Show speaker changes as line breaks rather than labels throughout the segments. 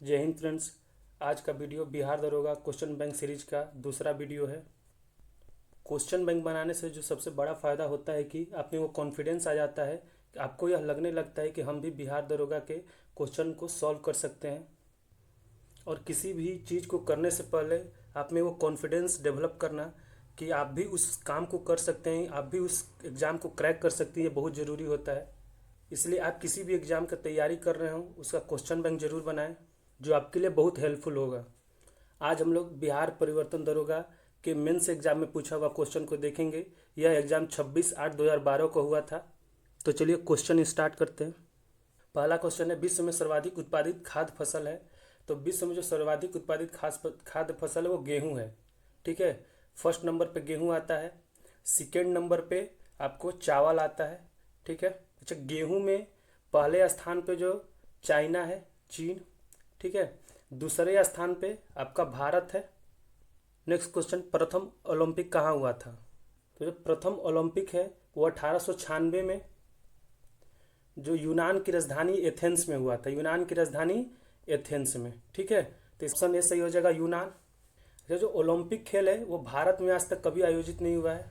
जय हिंद फ्रेंड्स। आज का वीडियो बिहार दरोगा क्वेश्चन बैंक सीरीज का दूसरा वीडियो है। क्वेश्चन बैंक बनाने से जो सबसे बड़ा फ़ायदा होता है कि आप में वो कॉन्फिडेंस आ जाता है कि आपको यह लगने लगता है कि हम भी बिहार दरोगा के क्वेश्चन को सॉल्व कर सकते हैं। और किसी भी चीज़ को करने से पहले आप में वो कॉन्फिडेंस डेवलप करना कि आप भी उस काम को कर सकते हैं, आप भी उस एग्ज़ाम को क्रैक कर सकती है, बहुत ज़रूरी होता है। इसलिए आप किसी भी एग्ज़ाम का तैयारी कर रहे हो उसका क्वेश्चन बैंक ज़रूर बनाएं, जो आपके लिए बहुत हेल्पफुल होगा। आज हम लोग बिहार परिवर्तन दरोगा के मेंस एग्जाम में पूछा हुआ क्वेश्चन को देखेंगे। यह एग्जाम 26/8/2012 को हुआ था। तो चलिए क्वेश्चन स्टार्ट करते हैं। पहला क्वेश्चन है, विश्व में सर्वाधिक उत्पादित खाद्य फसल है। तो विश्व में जो सर्वाधिक उत्पादित खाद्य फसल है वो गेहूं है। ठीक है, फर्स्ट नंबर पे गेहूं आता है, सेकेंड नंबर पे आपको चावल आता है। ठीक है, अच्छा गेहूं में पहले स्थान पे जो चाइना है, चीन। ठीक है, दूसरे स्थान पे आपका भारत है। नेक्स्ट क्वेश्चन, प्रथम ओलंपिक कहाँ हुआ था। तो जो प्रथम ओलंपिक है वो 1896 में जो यूनान की राजधानी एथेंस में हुआ था। यूनान की राजधानी एथेंस में। ठीक है, तो ऑप्शन ए सही हो जाएगा, यूनान। जो ओलंपिक खेल है वो भारत में आज तक कभी आयोजित नहीं हुआ है।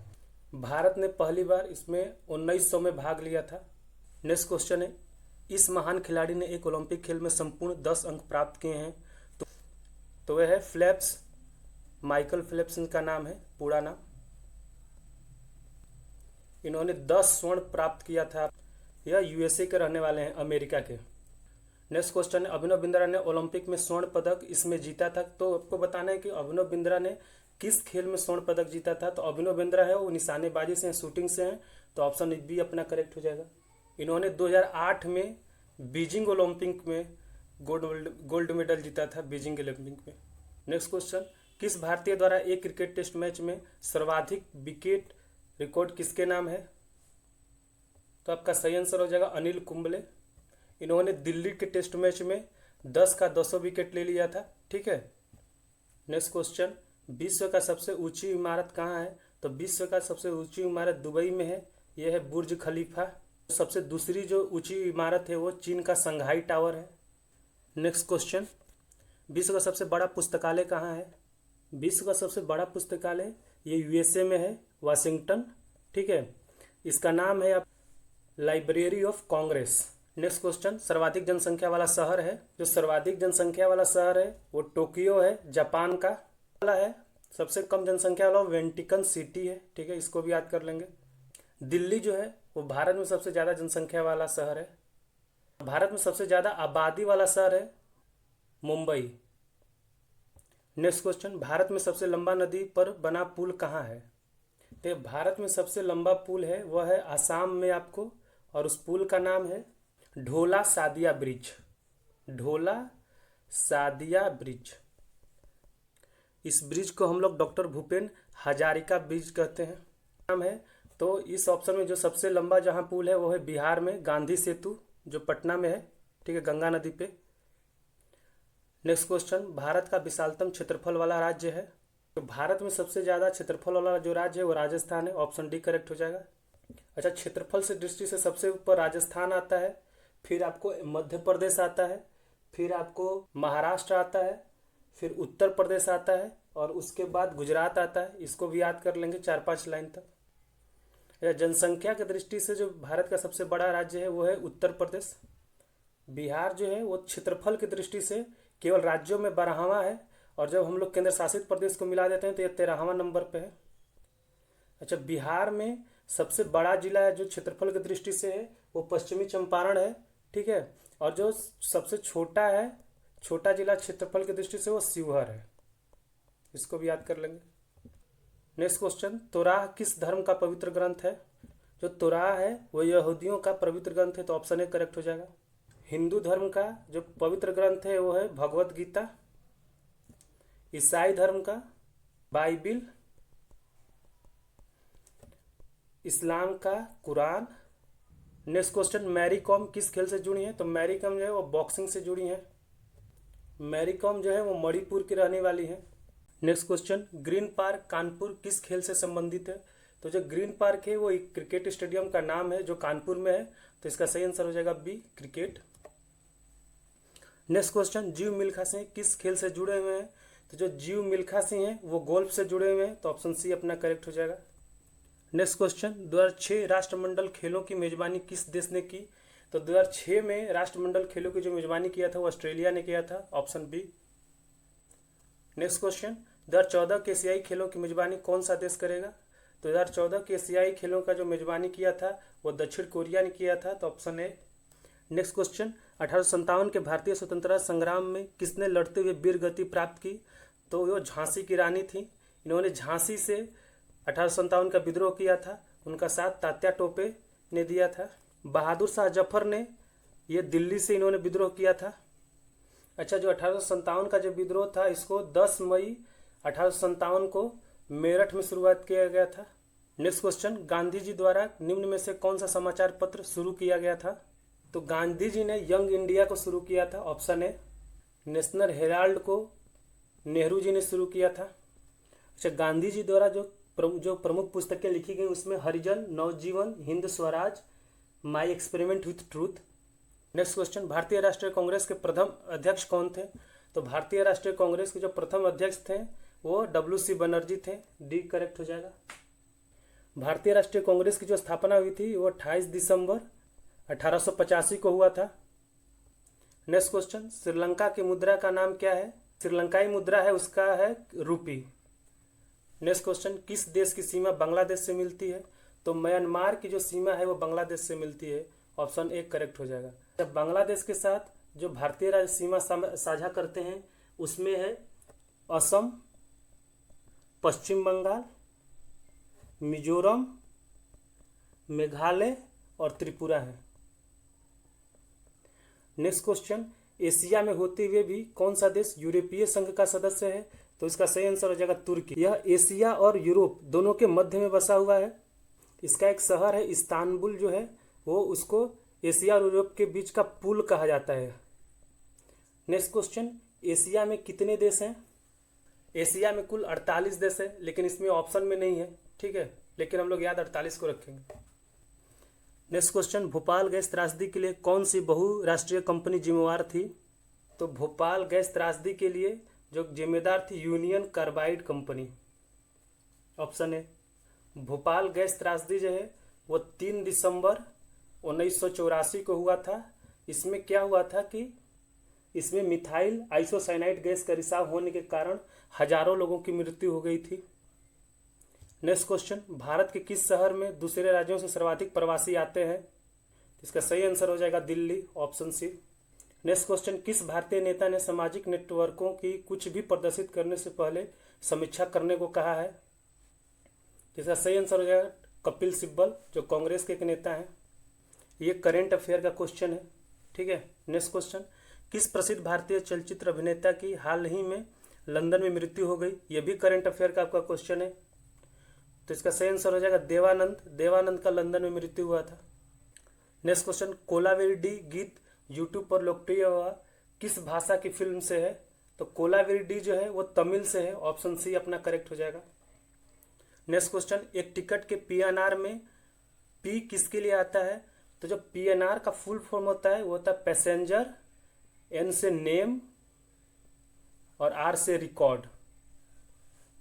भारत ने पहली बार इसमें 1900 में भाग लिया था। नेक्स्ट क्वेश्चन है, इस महान खिलाड़ी ने एक ओलंपिक खेल में संपूर्ण 10 अंक प्राप्त किए हैं। तो वह है फेल्प्स, माइकल फेल्प्स इनका नाम है, पूरा नाम। इन्होंने 10 स्वर्ण प्राप्त किया था। यह यूएसए के रहने वाले हैं, अमेरिका के। नेक्स्ट क्वेश्चन है, अभिनव बिंद्रा ने ओलंपिक में स्वर्ण पदक इसमें जीता था। तो आपको बताना है कि अभिनव बिंद्रा ने किस खेल में स्वर्ण पदक जीता था। तो अभिनव बिंद्रा है वो निशानेबाजी से हैं, शूटिंग से हैं। तो ऑप्शन बी अपना करेक्ट हो जाएगा। इन्होंने 2008 में बीजिंग ओलंपिक में गोल्ड मेडल जीता था, बीजिंग ओलंपिक में। नेक्स्ट क्वेश्चन, किस भारतीय द्वारा एक क्रिकेट टेस्ट मैच में सर्वाधिक विकेट रिकॉर्ड किसके नाम है। तो आपका सही आंसर हो जाएगा अनिल कुंबले। इन्होंने दिल्ली के टेस्ट मैच में 10 का 200 विकेट ले लिया था। ठीक है, नेक्स्ट क्वेश्चन, विश्व का सबसे ऊंची इमारत कहाँ है। तो विश्व का सबसे ऊंची इमारत दुबई में है, यह है बुर्ज खलीफा। सबसे दूसरी जो ऊंची इमारत है वो चीन का संघाई टावर है। नेक्स्ट क्वेश्चन, विश्व का सबसे बड़ा पुस्तकालय कहाँ है। विश्व का सबसे बड़ा पुस्तकालय ये यूएसए में है, वाशिंगटन। ठीक है, इसका नाम है library of Congress. Next question, सर्वाधिक जनसंख्या वाला शहर है। जो सर्वाधिक जनसंख्या वाला शहर है वो टोक्यो है, जापान का वाला है। सबसे कम जनसंख्या वाला वेंटिकन सिटी है। ठीक है, इसको भी याद कर लेंगे। दिल्ली जो है वो भारत में सबसे ज़्यादा जनसंख्या वाला शहर है। भारत में सबसे ज़्यादा आबादी वाला शहर है मुंबई। नेक्स्ट क्वेश्चन, भारत में सबसे लंबा नदी पर बना पुल कहाँ है। तो भारत में सबसे लंबा पुल है वह है आसाम में आपको, और उस पुल का नाम है ढोला सादिया ब्रिज। ढोला सादिया ब्रिज। इस ब्रिज को हम लोग डॉक्टर भूपेन हजारिका ब्रिज कहते हैं, नाम है। तो इस ऑप्शन में जो सबसे लंबा जहाँ पुल है वो है बिहार में गांधी सेतु, जो पटना में है। ठीक है, गंगा नदी पे। नेक्स्ट क्वेश्चन, भारत का विशालतम क्षेत्रफल वाला राज्य है। तो भारत में सबसे ज़्यादा क्षेत्रफल वाला जो राज्य है वो राजस्थान है। ऑप्शन डी करेक्ट हो जाएगा। अच्छा, क्षेत्रफल से दृष्टि से सबसे ऊपर राजस्थान आता है, फिर आपको मध्य प्रदेश आता है, फिर आपको महाराष्ट्र आता है, फिर उत्तर प्रदेश आता है, और उसके बाद गुजरात आता है। इसको भी याद कर लेंगे 4-5 लाइन तक। या जनसंख्या की दृष्टि से जो भारत का सबसे बड़ा राज्य है वो है उत्तर प्रदेश। बिहार जो है वो क्षेत्रफल की दृष्टि से केवल राज्यों में 12वां है, और जब हम लोग केंद्र शासित प्रदेश को मिला देते हैं तो ये 13वां नंबर पे है। अच्छा, बिहार में सबसे बड़ा जिला है जो क्षेत्रफल की दृष्टि से है वो पश्चिमी चंपारण है। ठीक है, और जो सबसे छोटा है, छोटा जिला क्षेत्रफल की दृष्टि से वो शिवहर है। इसको भी याद कर लेंगे। नेक्स्ट क्वेश्चन, तोराह किस धर्म का पवित्र ग्रंथ है। जो तोराह है वो यहूदियों का पवित्र ग्रंथ है। तो ऑप्शन ए करेक्ट हो जाएगा। हिंदू धर्म का जो पवित्र ग्रंथ है वो है भगवत गीता। ईसाई धर्म का बाइबिल। इस्लाम का कुरान। नेक्स्ट क्वेश्चन, मैरी कॉम किस खेल से जुड़ी है। तो मैरी कॉम जो है वो बॉक्सिंग से जुड़ी है। मैरी कॉम जो है वो मणिपुर की रहने वाली है। Next question, green park Kanpur किस खेल से संबंधित है। तो जो ग्रीन पार्क है वो एक क्रिकेट स्टेडियम का नाम है जो कानपुर में है। तो इसका सही आंसर हो जाएगा बी, क्रिकेट। नेक्स्ट क्वेश्चन, जीव मिल्खा सिंह किस खेल से जुड़े हुए हैं? तो जो जीव मिल्खा सिंह हैं वो गोल्फ से जुड़े हुए हैं, तो ऑप्शन सी अपना करेक्ट हो जाएगा। नेक्स्ट क्वेश्चन, 2006 राष्ट्रमंडल खेलों की मेजबानी किस देश ने की? तो 2006 में राष्ट्रमंडल खेलों की जो मेजबानी किया था वो ऑस्ट्रेलिया ने किया था, ऑप्शन बी। नेक्स्ट क्वेश्चन, 2014 के एशियाई खेलों की मेजबानी कौन सा देश करेगा? तो 2014 के एशियाई खेलों का जो मेजबानी किया था वो दक्षिण कोरिया ने किया था, तो ऑप्शन ए। नेक्स्ट क्वेश्चन, 1857 के भारतीय स्वतंत्रता संग्राम में किसने लड़ते हुए वीर गति प्राप्त की? तो वो झांसी की रानी थी। इन्होंने झांसी से 1857 का विद्रोह किया था। उनका साथ तात्या टोपे ने दिया था। बहादुर शाह जफर ने ये दिल्ली से इन्होंने विद्रोह किया था। अच्छा, जो 1857 का जो विद्रोह था इसको 10 मई 1857 को मेरठ में शुरुआत किया गया था। नेक्स्ट क्वेश्चन, गांधी जी द्वारा निम्न में से कौन सा समाचार पत्र शुरू किया गया था? तो गांधी जी ने यंग इंडिया को शुरू किया था, ऑप्शन ए। नेशनल हेराल्ड को नेहरू जी ने शुरू किया था। अच्छा, गांधी जी द्वारा जो प्रमुख पुस्तकें लिखी गई उसमें Harijan, Navajivan, Hind Swaraj, my experiment with truth. Next question, Bharatiya Rashtriya Congress के प्रथम अध्यक्ष कौन थे? तो भारतीय राष्ट्रीय कांग्रेस के जो प्रथम अध्यक्ष थे वो WC बनर्जी थे, डी करेक्ट हो जाएगा। भारतीय राष्ट्रीय कांग्रेस की जो स्थापना हुई थी वो 28 दिसंबर 1885 को हुआ था। नेक्स्ट क्वेश्चन, श्रीलंका की मुद्रा का नाम क्या है? श्रीलंकाई मुद्रा है उसका है रूपी। नेक्स्ट क्वेश्चन, किस देश की सीमा बांग्लादेश से मिलती है? तो म्यांमार की जो सीमा है वो बांग्लादेश से मिलती है, ऑप्शन ए करेक्ट हो जाएगा। जब बांग्लादेश के साथ जो भारतीय राज्य सीमा साझा करते हैं उसमें है असम, पश्चिम बंगाल, मिजोरम, मेघालय और त्रिपुरा है। नेक्स्ट क्वेश्चन, एशिया में होते हुए भी कौन सा देश यूरोपीय संघ का सदस्य है? तो इसका सही आंसर हो जाएगा तुर्की। यह एशिया और यूरोप दोनों के मध्य में बसा हुआ है। इसका एक शहर है इस्तांबुल जो है वो उसको एशिया और यूरोप के बीच का पुल कहा जाता है। नेक्स्ट क्वेश्चन, एशिया में कितने देश हैं? एशिया में कुल 48 देश है, लेकिन इसमें ऑप्शन में नहीं है, ठीक है, लेकिन हम लोग याद 48 को रखेंगे। नेक्स्ट क्वेश्चन, भोपाल गैस त्रासदी के लिए कौन सी बहुराष्ट्रीय कंपनी जिम्मेवार थी? तो भोपाल गैस त्रासदी के लिए जो जिम्मेदार थी union carbide company, option A. Bhopal gas त्रासदी जो है वो 3 दिसंबर 1984 को हुआ था। इसमें क्या हुआ था कि इसमें मिथाइल आइसोसाइनाइड गैस का रिसाव होने के कारण हजारों लोगों की मृत्यु हो गई थी। नेक्स्ट क्वेश्चन, भारत के किस शहर में दूसरे राज्यों से सर्वाधिक प्रवासी आते हैं? इसका सही आंसर हो जाएगा Delhi, option C. Next question, किस भारतीय नेता ने सामाजिक नेटवर्कों की कुछ भी प्रदर्शित करने से पहले समीक्षा करने को कहा है? इसका सही आंसर हो जाएगा कपिल सिब्बल, जो कांग्रेस के एक नेता हैं। ये करेंट अफेयर का क्वेश्चन है, ठीक है। नेक्स्ट क्वेश्चन, किस प्रसिद्ध भारतीय चलचित्र अभिनेता की हाल ही में लंदन में मृत्यु हो गई? ये भी करेंट अफेयर का आपका क्वेश्चन है, तो इसका सही आंसर हो जाएगा देवानंद। देवानंद का लंदन में मृत्यु हुआ था। नेक्स्ट क्वेश्चन, कोलावेरी गीत यूट्यूब पर लोकप्रिय हुआ किस भाषा की फिल्म से है? तो कोलावेरी जो है वो तमिल से है, ऑप्शन सी अपना करेक्ट हो जाएगा। नेक्स्ट क्वेश्चन, एक टिकट के PNR में पी किसके लिए आता है? तो जो PNR का फुल फॉर्म होता है वो होता है पैसेंजर, N से नेम और R से रिकॉर्ड।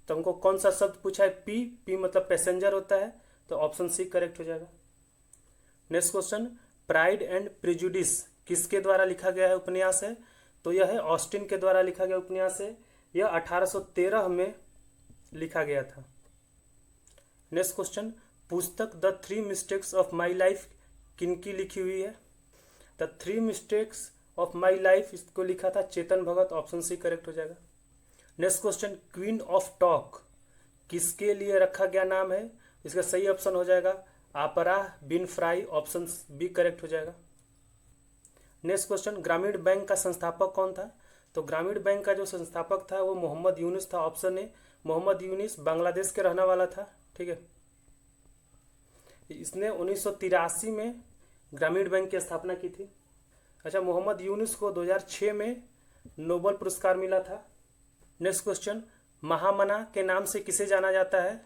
तो हमको कौन सा शब्द पूछा है? पी मतलब पैसेंजर होता है, तो ऑप्शन सी करेक्ट हो जाएगा। Next question, pride and prejudice किसके द्वारा लिखा गया है उपन्यास है? तो यह है ऑस्टिन के द्वारा लिखा गया उपन्यास है। यह 1813 में लिखा गया था। नेक्स्ट क्वेश्चन, पुस्तक the 3 mistakes of my life किनकी लिखी हुई है? The 3 mistakes of my life इसको लिखा था Chetan Bhagat, option C correct हो जाएगा। Next question, queen of talk किसके लिए रखा गया नाम है? इसका सही ऑप्शन हो जाएगा आपरा विनफ्राई, ऑप्शन बी करेक्ट हो जाएगा। नेक्स्ट क्वेश्चन, ग्रामीण बैंक का संस्थापक कौन था? तो ग्रामीण बैंक का जो संस्थापक था वो मोहम्मद यूनुस था, ऑप्शन ए। मोहम्मद यूनुस बांग्लादेश के रहने वाला था, ठीक है। इसने 1983 में ग्रामीण बैंक की स्थापना की थी। अच्छा, मोहम्मद यूनुस को 2006 में नोबेल पुरस्कार मिला था। नेक्स्ट क्वेश्चन, महामना के नाम से किसे जाना जाता है?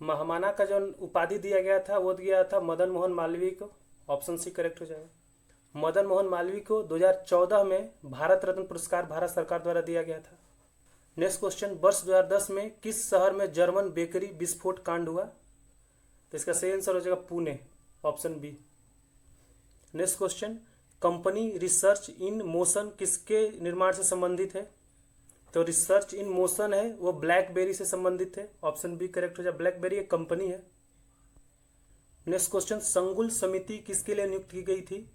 महामना का जो उपाधि दिया गया था वो दिया था मदन मोहन मालवीय को, ऑप्शन सी करेक्ट हो जाएगा। मदन मोहन मालवीय को 2014 में भारत रत्न पुरस्कार भारत सरकार द्वारा दिया गया था। नेक्स्ट क्वेश्चन, वर्ष 2010 में किस शहर में जर्मन बेकरी विस्फोट कांड हुआ? तो इसका सही आंसर हो जाएगा Pune, option B. Next question, company Research In Motion किसके निर्माण से संबंधित है? तो रिसर्च इन मोशन है वो ब्लैकबेरी से संबंधित है, ऑप्शन बी करेक्ट हो जाए। ब्लैकबेरी एक कंपनी है। नेक्स्ट क्वेश्चन, संगुल समिति किसके लिए नियुक्त की गई थी?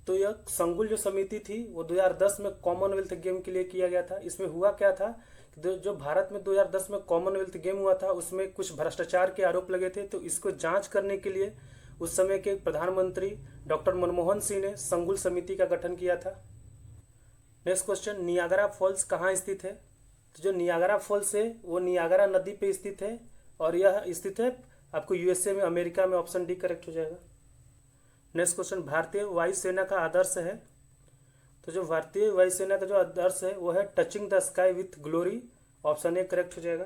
तो यह संगुल जो समिति थी वो 2010 में कॉमनवेल्थ गेम के लिए किया गया था। इसमें हुआ क्या था, जो भारत में 2010 में कॉमनवेल्थ गेम हुआ था उसमें कुछ भ्रष्टाचार के आरोप लगे थे, तो इसको जांच करने के लिए उस समय के प्रधानमंत्री डॉक्टर मनमोहन सिंह ने संगुल समिति का गठन किया था। नेक्स्ट क्वेश्चन, नियाग्रा फॉल्स कहाँ स्थित है? तो जो नियाग्रा फॉल्स है वो नियाग्रा नदी पे स्थित है और यह स्थित है आपको यूएसए में, अमेरिका में, ऑप्शन डी करेक्ट हो जाएगा। नेक्स्ट क्वेश्चन, भारतीय वायुसेना का आदर्श है? तो जो भारतीय वायुसेना का जो आदर्श है वो है touching the sky with glory, option A correct हो जाएगा।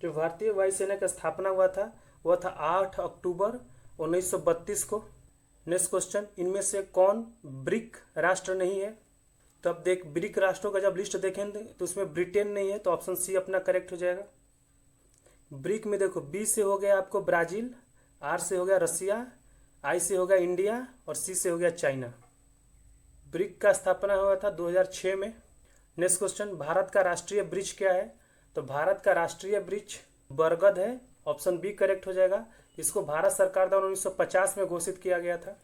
जो भारतीय वायुसेना का स्थापना हुआ था वह था 8 अक्टूबर 1932 को। नेक्स्ट क्वेश्चन, इनमें से कौन ब्रिक राष्ट्र नहीं है? तो अब देख, ब्रिक राष्ट्रों का जब लिस्ट देखेंगे तो उसमें ब्रिटेन नहीं है, तो ऑप्शन सी अपना करेक्ट हो जाएगा। ब्रिक में देखो, बी से हो गया आपको ब्राजील, आर से हो गया रसिया, आई से हो गया इंडिया और सी से हो गया चाइना। ब्रिक का स्थापना हुआ था 2006 में। नेक्स्ट क्वेश्चन, भारत का राष्ट्रीय वृक्ष क्या है? तो भारत का राष्ट्रीय वृक्ष बरगद है, ऑप्शन बी करेक्ट हो जाएगा। इसको भारत सरकार द्वारा 1950 में घोषित किया गया था।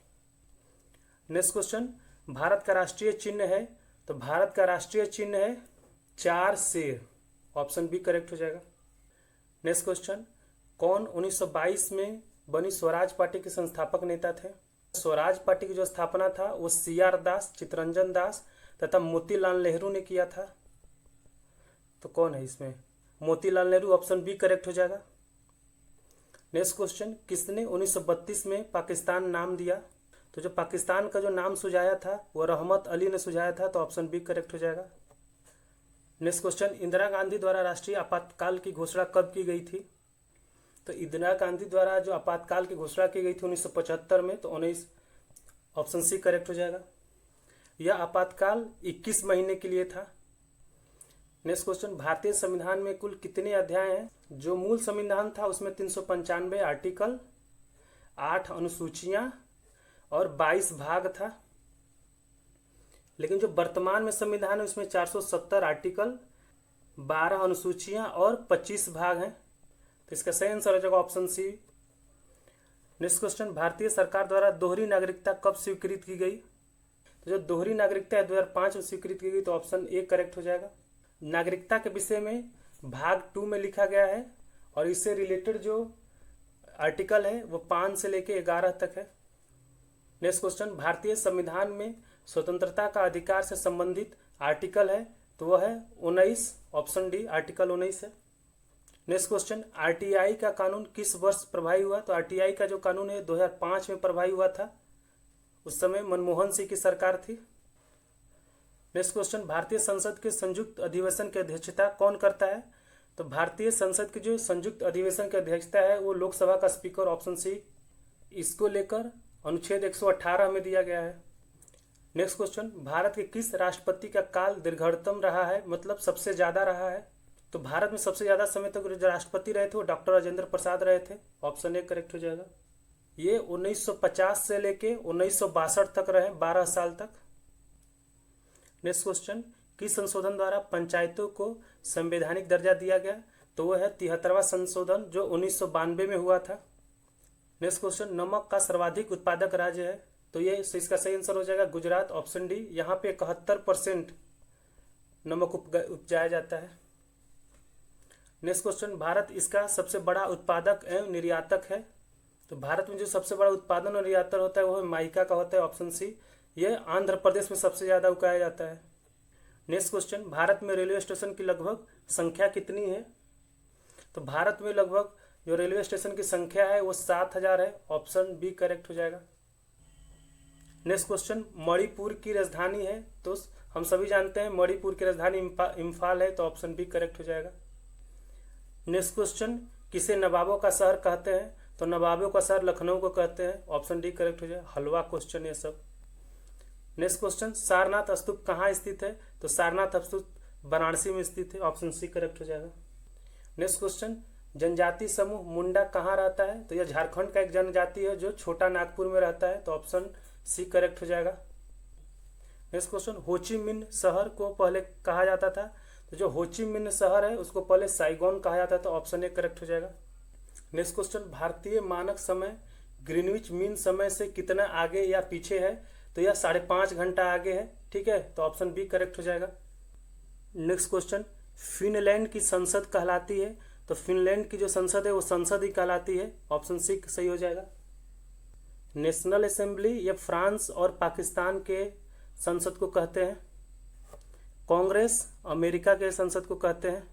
नेक्स्ट क्वेश्चन, भारत का राष्ट्रीय चिन्ह है? तो भारत का राष्ट्रीय चिन्ह है 4 शेर, ऑप्शन बी करेक्ट हो जाएगा। नेक्स्ट क्वेश्चन, कौन 1922 में बनी स्वराज पार्टी के संस्थापक नेता थे? स्वराज पार्टी की जो स्थापना था वो CR दास, चित्तरंजन दास तथा मोतीलाल नेहरू ने किया था। तो कौन है इसमें? Motilal Nehru, option B correct हो जाएगा। नेक्स्ट क्वेश्चन, किसने 1932 में पाकिस्तान नाम दिया? तो जो पाकिस्तान का जो नाम सुझाया था वो रहमत अली ने सुझाया था, तो ऑप्शन बी करेक्ट हो जाएगा। नेक्स्ट क्वेश्चन, इंदिरा गांधी द्वारा राष्ट्रीय आपातकाल की घोषणा कब की गई थी? तो इंदिरा गांधी द्वारा जो आपातकाल की घोषणा की गई थी 1975 में, तो 19, ऑप्शन सी करेक्ट हो जाएगा। यह आपातकाल 21 महीने के लिए था। नेक्स्ट क्वेश्चन, भारतीय संविधान में कुल कितने अध्याय हैं? जो मूल संविधान था उसमें 395 आर्टिकल, 8 अनुसूचियां और 22 भाग था। लेकिन जो वर्तमान में संविधान है उसमें 470 आर्टिकल, 12 अनुसूचियां और 25 भाग हैं। तो इसका सही आंसर हो जाएगा ऑप्शन सी। नेक्स्ट क्वेश्चन, भारतीय सरकार द्वारा दोहरी नागरिकता कब स्वीकृत की गई? तो जो दोहरी नागरिकता है 2005 में स्वीकृत की गई, तो ऑप्शन ए करेक्ट हो जाएगा। नागरिकता के विषय में भाग 2 में लिखा गया है और इससे रिलेटेड जो आर्टिकल है वो 5 से लेके 11 तक है। नेक्स्ट क्वेश्चन, भारतीय संविधान में स्वतंत्रता का अधिकार से संबंधित आर्टिकल है, तो वह है 19, ऑप्शन डी आर्टिकल 19 है। नेक्स्ट क्वेश्चन, RTI का कानून किस वर्ष प्रभावी हुआ? तो RTI का जो कानून है 2005 में प्रभावी हुआ था। उस समय मनमोहन सिंह की सरकार थी। नेक्स्ट क्वेश्चन, भारतीय संसद के संयुक्त अधिवेशन की अध्यक्षता कौन करता है? तो भारतीय संसद की जो संयुक्त अधिवेशन की अध्यक्षता है वो लोकसभा का स्पीकर, ऑप्शन सी। इसको लेकर अनुच्छेद 118 में दिया गया है। नेक्स्ट क्वेश्चन, भारत के किस राष्ट्रपति का काल दीर्घतम रहा है, मतलब सबसे ज्यादा रहा है? तो भारत में सबसे ज्यादा समय तक जो राष्ट्रपति रहे थे वो डॉक्टर राजेंद्र प्रसाद रहे थे, ऑप्शन ए करेक्ट हो जाएगा। ये 1950 से लेके 1962 तक रहे, 12 साल तक। नेक्स्ट क्वेश्चन, किस संशोधन द्वारा पंचायतों को संवैधानिक दर्जा दिया गया? तो वह है 73वां संशोधन जो 1992 में हुआ था। नेक्स्ट क्वेश्चन, नमक का सर्वाधिक उत्पादक राज्य है? तो ये इसका सही आंसर हो जाएगा गुजरात, ऑप्शन डी। यहाँ पे 71% नमक उपजाया जाता है। नेक्स्ट क्वेश्चन, भारत इसका सबसे बड़ा उत्पादक एवं निर्यातक है? तो भारत में जो सबसे बड़ा उत्पादन और निर्यातक होता है वो माइका का होता है, ऑप्शन सी। यह आंध्र प्रदेश में सबसे ज्यादा उगाया जाता है। नेक्स्ट क्वेश्चन, भारत में रेलवे स्टेशन की लगभग संख्या कितनी है? तो भारत में लगभग जो रेलवे स्टेशन की संख्या है वो 7000 है, ऑप्शन बी करेक्ट हो जाएगा। नेक्स्ट क्वेश्चन, मणिपुर की राजधानी है? तो हम सभी जानते हैं मणिपुर की राजधानी इम्फाल है, तो ऑप्शन बी करेक्ट हो जाएगा। नेक्स्ट क्वेश्चन, किसे नवाबों का शहर कहते हैं? तो नवाबों का शहर लखनऊ को कहते हैं, ऑप्शन डी करेक्ट हो जाएगा। हलवा क्वेश्चन ये सब। नेक्स्ट क्वेश्चन, सारनाथ स्तूप कहाँ स्थित है? तो सारनाथ स्तूप वाराणसी में स्थित है। ऑप्शन सी करेक्ट हो जाएगा। नेक्स्ट क्वेश्चन, जनजाति समूह मुंडा कहाँ रहता है? तो यह झारखंड का एक जनजाति है जो छोटा नागपुर में रहता है। तो ऑप्शन सी करेक्ट हो जाएगा। नेक्स्ट क्वेश्चन, होची मिन्ह शहर को पहले कहा जाता था? तो जो होची मिन्ह शहर है उसको पहले साइगोन कहा जाता था। तो ऑप्शन ए करेक्ट हो जाएगा। नेक्स्ट क्वेश्चन, भारतीय मानक समय ग्रीनविच मीन समय से कितना आगे या पीछे है? तो यह 5.5 घंटा आगे है। ठीक है, तो ऑप्शन बी करेक्ट हो जाएगा। नेक्स्ट क्वेश्चन, फिनलैंड की संसद कहलाती है? तो फिनलैंड की जो संसद है वो संसद ही कहलाती है। ऑप्शन सी सही हो जाएगा। नेशनल असेंबली या फ्रांस और पाकिस्तान के संसद को कहते हैं? कांग्रेस अमेरिका के संसद को कहते हैं।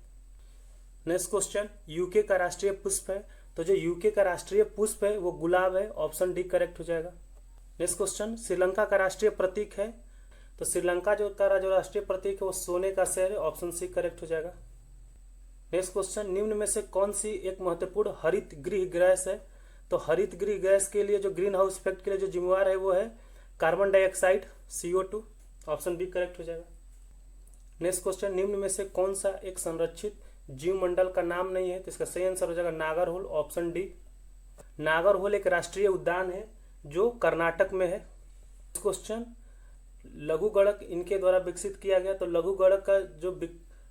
नेक्स्ट क्वेश्चन, यूके का राष्ट्रीय पुष्प है? तो जो यूके का राष्ट्रीय पुष्प है वो गुलाब है। ऑप्शन डी करेक्ट हो जाएगा। नेक्स्ट क्वेश्चन, श्रीलंका का राष्ट्रीय प्रतीक है? तो श्रीलंका जो राष्ट्रीय प्रतीक है वो सोने का शेर है। ऑप्शन सी करेक्ट हो जाएगा। नेक्स्ट क्वेश्चन, निम्न में से कौन सी एक महत्वपूर्ण हरित गृह गैस है? तो हरित गृह गैस के लिए जो ग्रीन हाउस इफेक्ट के लिए जो जिम्मेवार है वो है carbon dioxide, CO2। Option B correct हो जाएगा। नेक्स्ट क्वेश्चन, निम्न में से कौन सा एक संरक्षित जीव मंडल का नाम नहीं है? तो इसका सही आंसर हो जाएगा नागरहोल। Option D. नागरहोल एक राष्ट्रीय उद्यान है जो कर्नाटक में है। नेक्स्ट क्वेश्चन, लघु गणक इनके द्वारा विकसित किया गया? तो लघु गणक का जो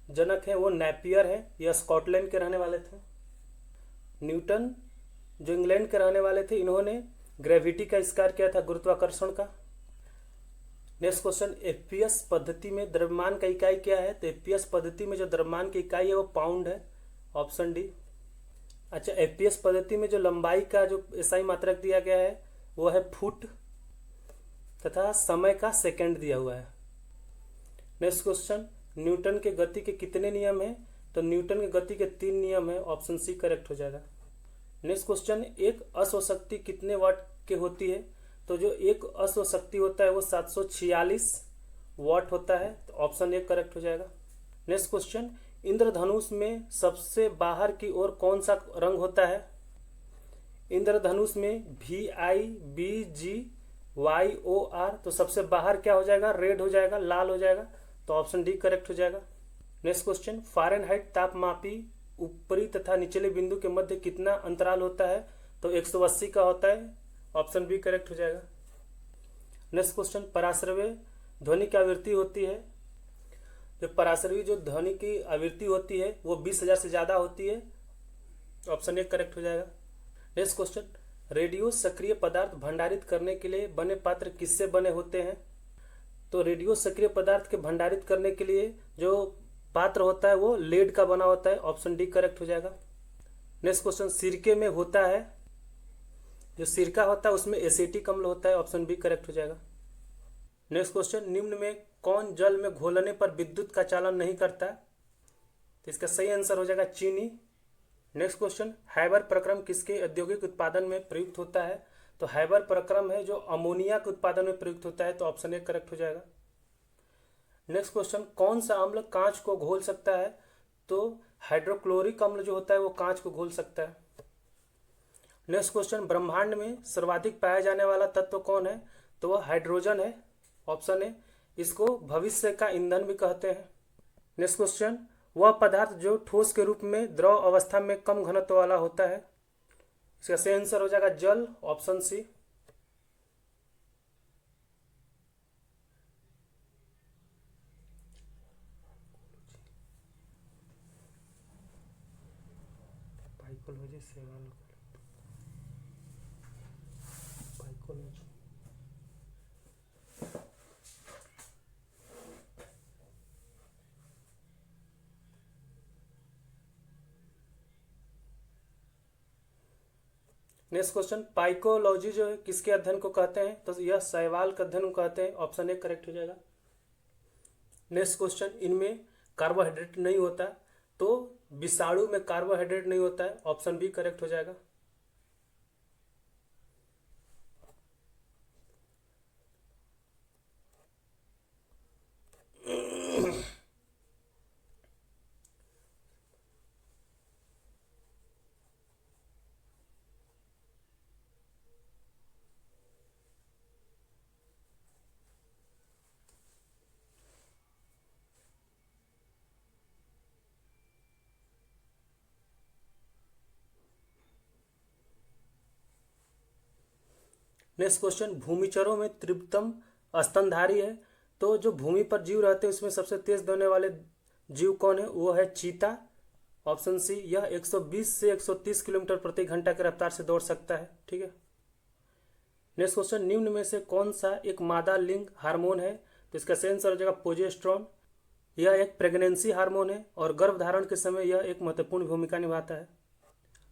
जनक है वो नेपियर है। यह स्कॉटलैंड के रहने वाले थे। न्यूटन जो इंग्लैंड के रहने वाले थे, इन्होंने ग्रेविटी का आविष्कार किया था, गुरुत्वाकर्षण का। नेक्स्ट क्वेश्चन, एफपीएस पद्धति में द्रव्यमान का इकाई क्या है? तो एफपीएस पद्धति में जो द्रव्यमान की इकाई है वो पाउंड है। Option D. अच्छा, एफपीएस पद्धति में जो लंबाई का जो एसआई मात्रक दिया गया है वो है फुट तथा समय का सेकंड दिया हुआ है। नेक्स्ट क्वेश्चन, न्यूटन के गति के कितने नियम हैं? तो न्यूटन के गति के 3 नियम है। ऑप्शन सी करेक्ट हो जाएगा। नेक्स्ट क्वेश्चन, एक अश्वशक्ति कितने वाट के होती है? तो जो एक अश्वशक्ति होता है वो 746 वाट होता है। तो ऑप्शन ए करेक्ट हो जाएगा। नेक्स्ट क्वेश्चन, इंद्रधनुष में सबसे बाहर की ओर कौन सा रंग होता है? इंद्रधनुष में VIBGYOR। तो सबसे बाहर क्या हो जाएगा? रेड हो जाएगा, लाल हो जाएगा। तो ऑप्शन डी करेक्ट हो जाएगा। नेक्स्ट क्वेश्चन, फ़ारेनहाइट तापमापी ऊपरी तथा निचले बिंदु के मध्य कितना अंतराल होता है? तो 180 का होता है। ऑप्शन बी करेक्ट हो जाएगा। नेक्स्ट क्वेश्चन, पराश्रव्य ध्वनि की आवृत्ति होती है? जो पराश्रवी जो ध्वनि की आवृत्ति होती है वो 20,000 से ज़्यादा होती है। ऑप्शन ए करेक्ट हो जाएगा। नेक्स्ट क्वेश्चन, रेडियो सक्रिय पदार्थ भंडारित करने के लिए बने पात्र किससे बने होते हैं? तो रेडियो सक्रिय पदार्थ के भंडारित करने के लिए जो पात्र होता है वो लेड का बना होता है। ऑप्शन डी करेक्ट हो जाएगा। नेक्स्ट क्वेश्चन, सिरके में होता है? जो सिरका होता है उसमें एसिटिक अम्ल होता है। ऑप्शन बी करेक्ट हो जाएगा। नेक्स्ट क्वेश्चन, निम्न में कौन जल में घोलने पर विद्युत का चालन नहीं करता? तो इसका सही आंसर हो जाएगा चीनी। नेक्स्ट क्वेश्चन, हैबर प्रक्रम किसके औद्योगिक उत्पादन में प्रयुक्त होता है? तो हैबर प्रक्रम है जो अमोनिया के उत्पादन में प्रयुक्त होता है। तो ऑप्शन ए करेक्ट हो जाएगा। नेक्स्ट क्वेश्चन, कौन सा अम्ल कांच को घोल सकता है? तो हाइड्रोक्लोरिक अम्ल जो होता है वो कांच को घोल सकता है। नेक्स्ट क्वेश्चन, ब्रह्मांड में सर्वाधिक पाया जाने वाला तत्व कौन है? तो वह हाइड्रोजन है। Option A. इसको भविष्य का ईंधन भी कहते हैं। नेक्स्ट क्वेश्चन, वह पदार्थ जो ठोस के रूप में द्रव अवस्था में कम घनत्व वाला होता है? इसका सही आंसर हो जाएगा जल। Option C. Next question, phycology जो है किसके अध्ययन को कहते हैं? तो यह शैवाल के अध्ययन को कहते हैं। ऑप्शन ए करेक्ट हो जाएगा। नेक्स्ट क्वेश्चन, इनमें कार्बोहाइड्रेट नहीं होता, तो विषाणु में कार्बोहाइड्रेट नहीं होता है। ऑप्शन बी करेक्ट हो जाएगा। नेक्स्ट क्वेश्चन, भूमिचरों में तीव्रतम स्तनधारी है, तो जो भूमि पर जीव रहते हैं उसमें सबसे तेज दौड़ने वाले जीव कौन है? वो है चीता। ऑप्शन सी, यह 120 से 130 किलोमीटर प्रति घंटा की रफ्तार से दौड़ सकता है। ठीक है। नेक्स्ट क्वेश्चन, निम्न में से कौन सा एक मादा लिंग हार्मोन है? तो इसका सही आंसर हो जाएगा प्रोजेस्टेरोन। यह एक प्रेगनेंसी हार्मोन है और गर्भधारण के समय यह एक महत्वपूर्ण भूमिका निभाता है।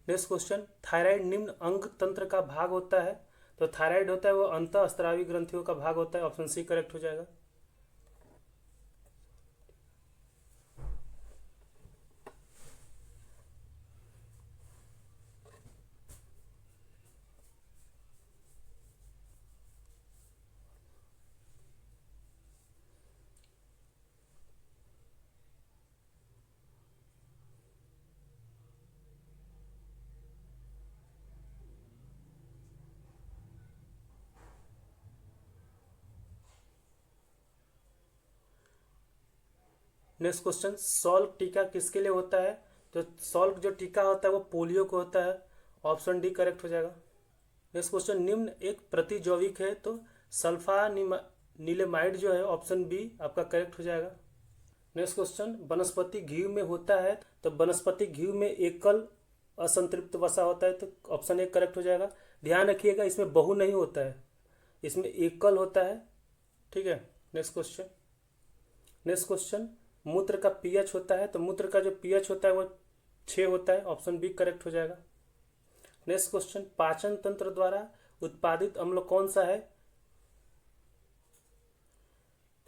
नेक्स्ट क्वेश्चन, थायराइड निम्न अंग तंत्र का भाग होता है, तो थायराइड होता है वो अंतःस्रावी ग्रंथियों का भाग होता है। ऑप्शन सी करेक्ट हो जाएगा। नेक्स्ट क्वेश्चन, सॉल्क टीका किसके लिए होता है? तो सॉल्क जो टीका होता है वो पोलियो को होता है। ऑप्शन डी करेक्ट हो जाएगा। नेक्स्ट क्वेश्चन, निम्न एक प्रतिजैविक है, तो सल्फानिलेमाइड जो है ऑप्शन बी आपका करेक्ट हो जाएगा। नेक्स्ट क्वेश्चन, वनस्पति घी में होता है, तो वनस्पति घी में एकल असंतृप्त वसा होता है, तो ऑप्शन ए करेक्ट हो जाएगा। ध्यान रखिएगा इसमें बहु नहीं होता है, इसमें एकल होता है। ठीक है। नेक्स्ट क्वेश्चन, मूत्र का पीएच होता है, तो मूत्र का जो पीएच होता है वो 6 होता है। ऑप्शन बी करेक्ट हो जाएगा। नेक्स्ट क्वेश्चन, पाचन तंत्र द्वारा उत्पादित अम्ल कौन सा है?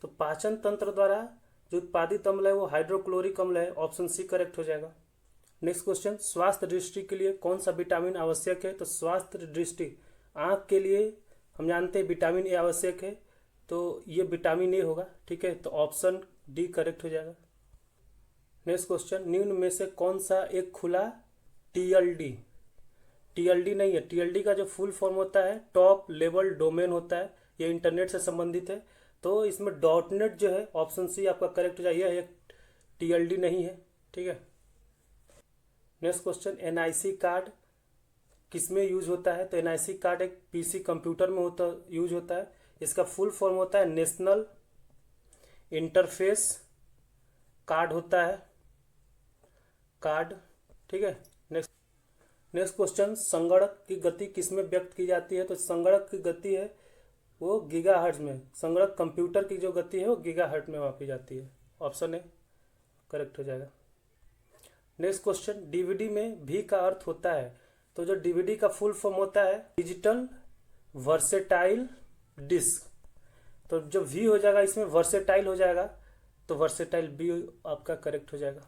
तो पाचन तंत्र द्वारा जो उत्पादित अम्ल है वो हाइड्रोक्लोरिक अम्ल है। ऑप्शन सी करेक्ट हो जाएगा। नेक्स्ट क्वेश्चन, स्वास्थ्य दृष्टि के लिए कौन सा विटामिन आवश्यक है? तो स्वास्थ्य दृष्टि आंख के लिए हम जानते हैं विटामिन ए आवश्यक है, तो ये विटामिन ए होगा। ठीक है, तो ऑप्शन डी करेक्ट हो जाएगा। नेक्स्ट क्वेश्चन, निम्न में से कौन सा एक खुला टीएलडी, टीएलडी नहीं है, टीएलडी का जो फुल फॉर्म होता है टॉप लेवल डोमेन होता है, ये इंटरनेट से संबंधित है, तो इसमें डॉट नेट जो है ऑप्शन सी आपका करेक्ट हो जाएगा। यह एक टीएलडी नहीं है। ठीक है। नेक्स्ट क्वेश्चन, एनआईसी कार्ड किसमें यूज होता है? तो एनआईसी कार्ड एक पीसी कंप्यूटर में यूज होता है। इसका फुल फॉर्म होता है नेशनल इंटरफेस कार्ड होता है, कार्ड। ठीक है। नेक्स्ट क्वेश्चन, संगणक की गति किसमें व्यक्त की जाती है? तो संगणक की गति है वो गीगाहर्ट्ज में, संगणक कंप्यूटर की जो गति है वो गीगाहर्ट्ज में मापी जाती है। ऑप्शन ए करेक्ट हो जाएगा। नेक्स्ट क्वेश्चन, डीवीडी में भी का अर्थ होता है, तो जो डीवीडी का फुल फॉर्म होता है डिजिटल वर्सेटाइल डिस्क, तो जो वी हो जाएगा इसमें वर्सेटाइल हो जाएगा, तो वर्सेटाइल बी आपका करेक्ट हो जाएगा।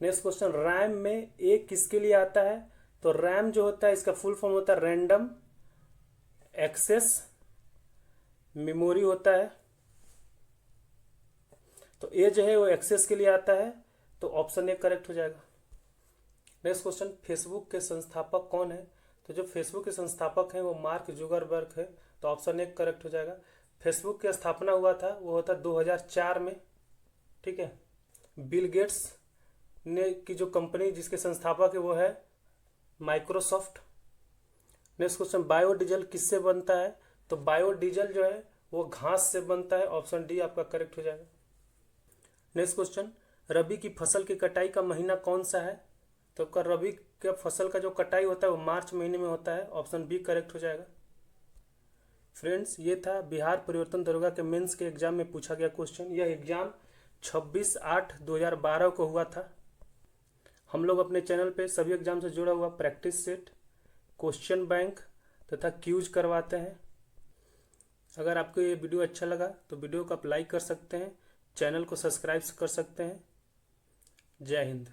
नेक्स्ट क्वेश्चन, रैम में ए किसके लिए आता है? तो रैम जो होता है इसका फुल फॉर्म होता है रैंडम एक्सेस मेमोरी होता है, तो ए जो है वो एक्सेस के लिए आता है, तो ऑप्शन ए करेक्ट हो जाएगा। नेक्स्ट क्वेश्चन, फेसबुक के संस्थापक कौन है? तो जो फेसबुक के संस्थापक हैं वो मार्क जुगरबर्ग है, तो ऑप्शन ए करेक्ट हो जाएगा। फेसबुक की स्थापना हुआ था वो होता 2004 में। ठीक है। बिल गेट्स ने की जो कंपनी जिसके संस्थापक है वो है माइक्रोसॉफ्ट। नेक्स्ट क्वेश्चन, बायोडीजल किससे बनता है? तो बायोडीजल जो है वो घास से बनता है। ऑप्शन डी आपका करेक्ट हो जाएगा। नेक्स्ट क्वेश्चन, रबी की फसल की कटाई का महीना कौन सा है? तो रबी के फसल का जो कटाई होता है वो मार्च महीने में होता है। ऑप्शन बी करेक्ट हो जाएगा। फ्रेंड्स, ये था बिहार परिवर्तन दरोगा के मेंस के एग्जाम में पूछा गया क्वेश्चन। यह एग्जाम 26/8/2012 को हुआ था। हम लोग अपने चैनल पे सभी एग्जाम से जुड़ा हुआ प्रैक्टिस सेट, क्वेश्चन बैंक तथा क्यूज करवाते हैं। अगर आपको ये वीडियो अच्छा लगा तो वीडियो को आप लाइक कर सकते हैं, चैनल को सब्सक्राइब कर सकते हैं। जय हिंद।